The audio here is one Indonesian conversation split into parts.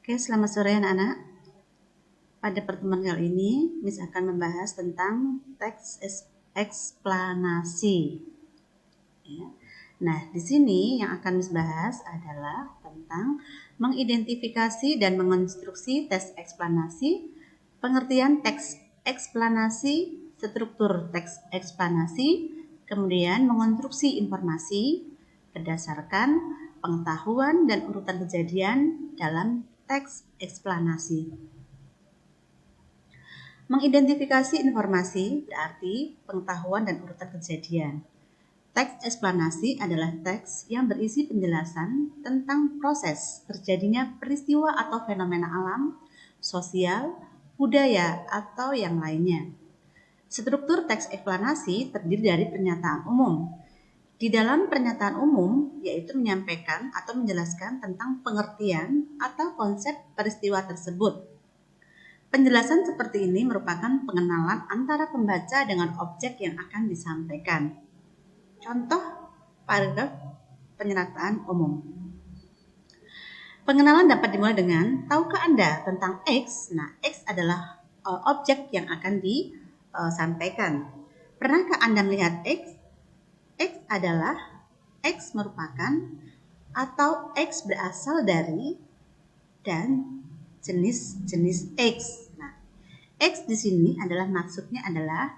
Oke, selamat sore anak-anak. Pada pertemuan kali ini, Miss akan membahas tentang teks eksplanasi. Ya. Nah, di sini yang akan Miss bahas adalah tentang mengidentifikasi dan mengonstruksi teks eksplanasi, pengertian teks eksplanasi, struktur teks eksplanasi, kemudian mengonstruksi informasi berdasarkan pengetahuan dan urutan kejadian dalam teks eksplanasi. Mengidentifikasi informasi berarti pengetahuan dan urutan kejadian. Teks eksplanasi adalah teks yang berisi penjelasan tentang proses terjadinya peristiwa atau fenomena alam, sosial, budaya, atau yang lainnya. Struktur teks eksplanasi terdiri dari pernyataan umum. Di dalam pernyataan umum, yaitu menyampaikan atau menjelaskan tentang pengertian atau konsep peristiwa tersebut. Penjelasan seperti ini merupakan pengenalan antara pembaca dengan objek yang akan disampaikan. Contoh paragraf pernyataan umum. Pengenalan dapat dimulai dengan, tahukah Anda tentang X? Nah, X adalah objek yang akan disampaikan. Pernahkah Anda melihat X? X merupakan atau X berasal dari dan jenis-jenis X. Nah, X di sini adalah maksudnya adalah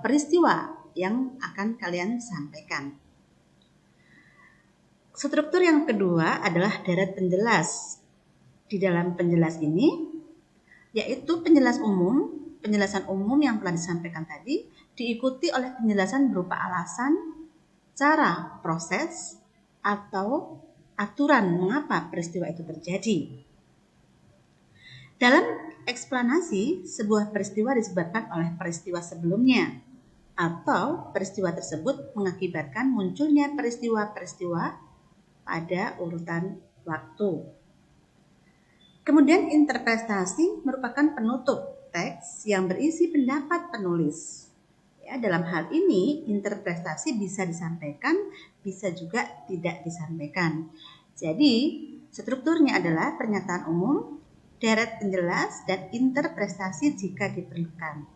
peristiwa yang akan kalian sampaikan. Struktur yang kedua adalah deret penjelas. Di dalam penjelas ini, yaitu penjelasan umum yang telah disampaikan tadi, diikuti oleh penjelasan berupa alasan, cara, proses, atau aturan mengapa peristiwa itu terjadi. Dalam eksplanasi, sebuah peristiwa disebabkan oleh peristiwa sebelumnya, atau peristiwa tersebut mengakibatkan munculnya peristiwa-peristiwa pada urutan waktu. Kemudian interpretasi merupakan penutup teks yang berisi pendapat penulis. Ya, dalam hal ini interpretasi bisa disampaikan, bisa juga tidak disampaikan. Jadi strukturnya adalah pernyataan umum, deret penjelas, dan interpretasi jika diperlukan.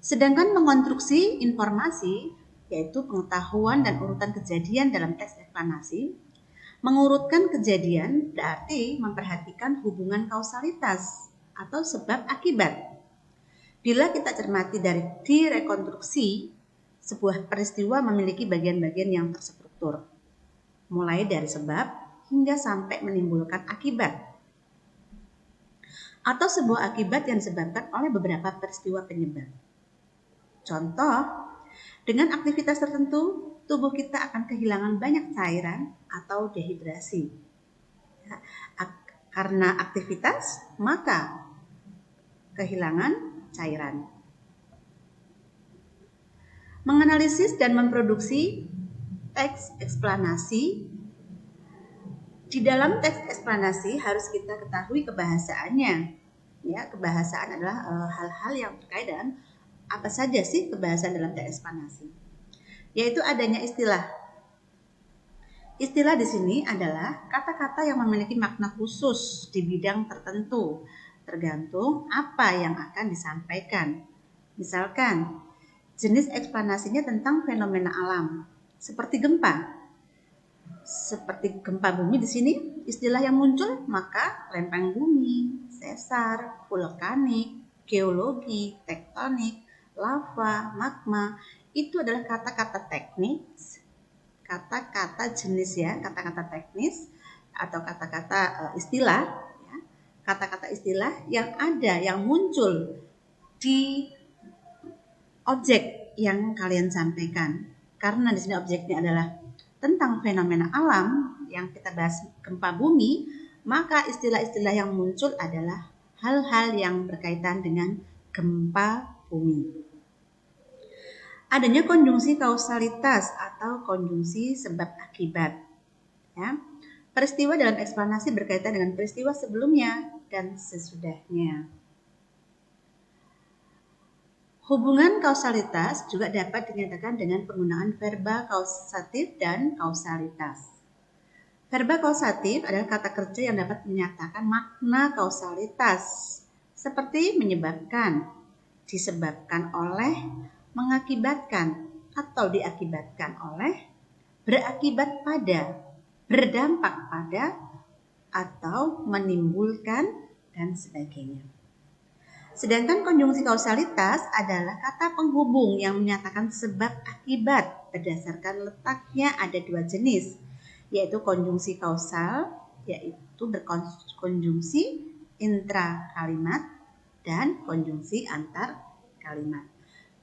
Sedangkan mengonstruksi informasi, yaitu pengetahuan dan urutan kejadian dalam teks eksplanasi, mengurutkan kejadian berarti memperhatikan hubungan kausalitas atau sebab akibat. Bila kita cermati dari direkonstruksi, sebuah peristiwa memiliki bagian-bagian yang terstruktur, mulai dari sebab hingga sampai menimbulkan akibat, atau sebuah akibat yang disebabkan oleh beberapa peristiwa penyebab. Contoh, dengan aktivitas tertentu, tubuh kita akan kehilangan banyak cairan atau dehidrasi. Karena aktivitas, maka kehilangan cairan. Menganalisis dan memproduksi teks eksplanasi. Di dalam teks eksplanasi harus kita ketahui kebahasaannya. Ya, kebahasaan adalah hal-hal yang terkait dengan apa saja sih kebahasaan dalam teks eksplanasi. Yaitu adanya istilah. Istilah di sini adalah kata-kata yang memiliki makna khusus di bidang tertentu, tergantung apa yang akan disampaikan. Misalkan, jenis eksplanasinya tentang fenomena alam, seperti gempa. Seperti gempa bumi di sini, istilah yang muncul maka lempeng bumi, sesar, vulkanik, geologi, tektonik, lava, magma, itu adalah kata-kata teknis, kata-kata jenis ya, kata-kata teknis atau kata-kata istilah, ya, kata-kata istilah yang ada, yang muncul di objek yang kalian sampaikan. Karena di sini objeknya adalah tentang fenomena alam yang kita bahas gempa bumi, maka istilah-istilah yang muncul adalah hal-hal yang berkaitan dengan gempa bumi. Adanya konjungsi kausalitas atau konjungsi sebab akibat. Ya. Peristiwa dalam eksplanasi berkaitan dengan peristiwa sebelumnya dan sesudahnya. Hubungan kausalitas juga dapat dinyatakan dengan penggunaan verba kausatif dan kausalitas. Verba kausatif adalah kata kerja yang dapat menyatakan makna kausalitas, seperti menyebabkan, disebabkan oleh, mengakibatkan, atau diakibatkan oleh, berakibat pada, berdampak pada, atau menimbulkan, dan sebagainya. Sedangkan konjungsi kausalitas adalah kata penghubung yang menyatakan sebab akibat berdasarkan letaknya ada dua jenis, yaitu konjungsi kausal, yaitu berkonjungsi intra kalimat, dan konjungsi antar kalimat.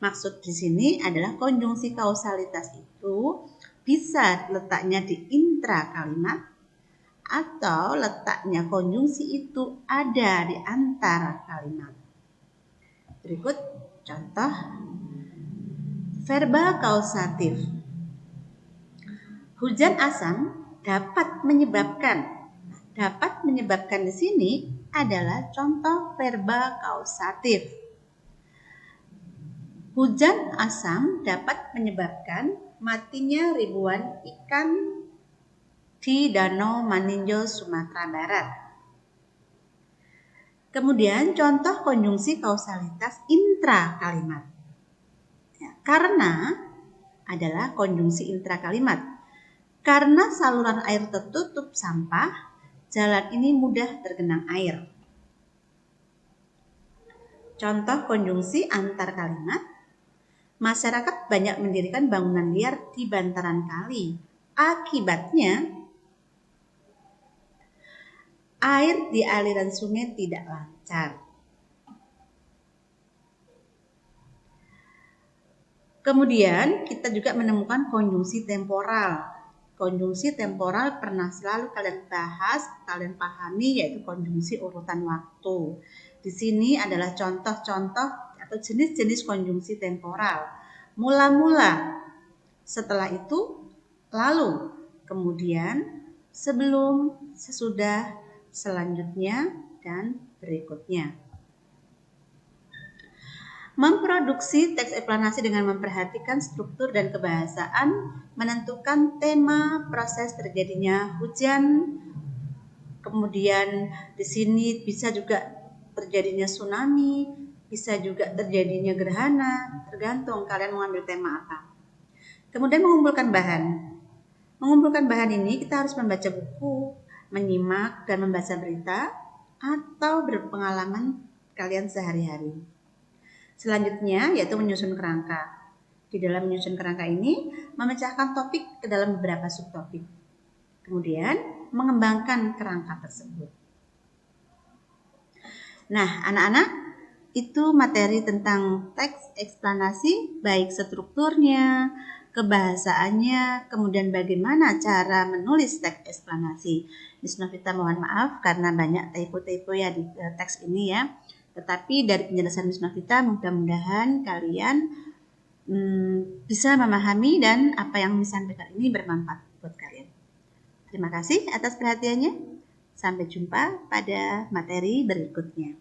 Maksud di sini adalah konjungsi kausalitas itu bisa letaknya di intra kalimat atau letaknya konjungsi itu ada di antara kalimat. Berikut contoh verba kausatif. Hujan asam dapat menyebabkan. Dapat menyebabkan di sini adalah contoh verba kausatif. Hujan asam dapat menyebabkan matinya ribuan ikan di Danau Maninjau, Sumatera Barat. Kemudian contoh konjungsi kausalitas intra kalimat. Ya, karena adalah konjungsi intra kalimat. Karena saluran air tertutup sampah, jalan ini mudah tergenang air. Contoh konjungsi antar kalimat. Masyarakat banyak mendirikan bangunan liar di bantaran kali. Akibatnya, air di aliran sungai tidak lancar. Kemudian kita juga menemukan konjungsi temporal. Konjungsi temporal pernah selalu kalian bahas, kalian pahami, yaitu konjungsi urutan waktu. Di sini adalah contoh-contoh atau jenis-jenis konjungsi temporal. Mula-mula, setelah itu, lalu, kemudian, sebelum, sesudah, selanjutnya, dan berikutnya. Memproduksi teks eksplanasi dengan memperhatikan struktur dan kebahasaan, menentukan tema proses terjadinya hujan. Kemudian di sini bisa juga terjadinya tsunami, bisa juga terjadinya gerhana, tergantung kalian mengambil tema apa. Kemudian mengumpulkan bahan. Mengumpulkan bahan ini kita harus membaca buku, menyimak dan membaca berita, atau berpengalaman kalian sehari-hari. Selanjutnya yaitu menyusun kerangka. Di dalam menyusun kerangka ini memecahkan topik ke dalam beberapa subtopik. Kemudian mengembangkan kerangka tersebut. Nah, anak-anak, itu materi tentang teks eksplanasi, baik strukturnya, kebahasaannya, kemudian bagaimana cara menulis teks eksplanasi. Miss Novita mohon maaf karena banyak typo-typo ya di teks ini ya. Tetapi dari penjelasan Miss Novita mudah-mudahan kalian bisa memahami dan apa yang disampaikan ini bermanfaat buat kalian. Terima kasih atas perhatiannya. Sampai jumpa pada materi berikutnya.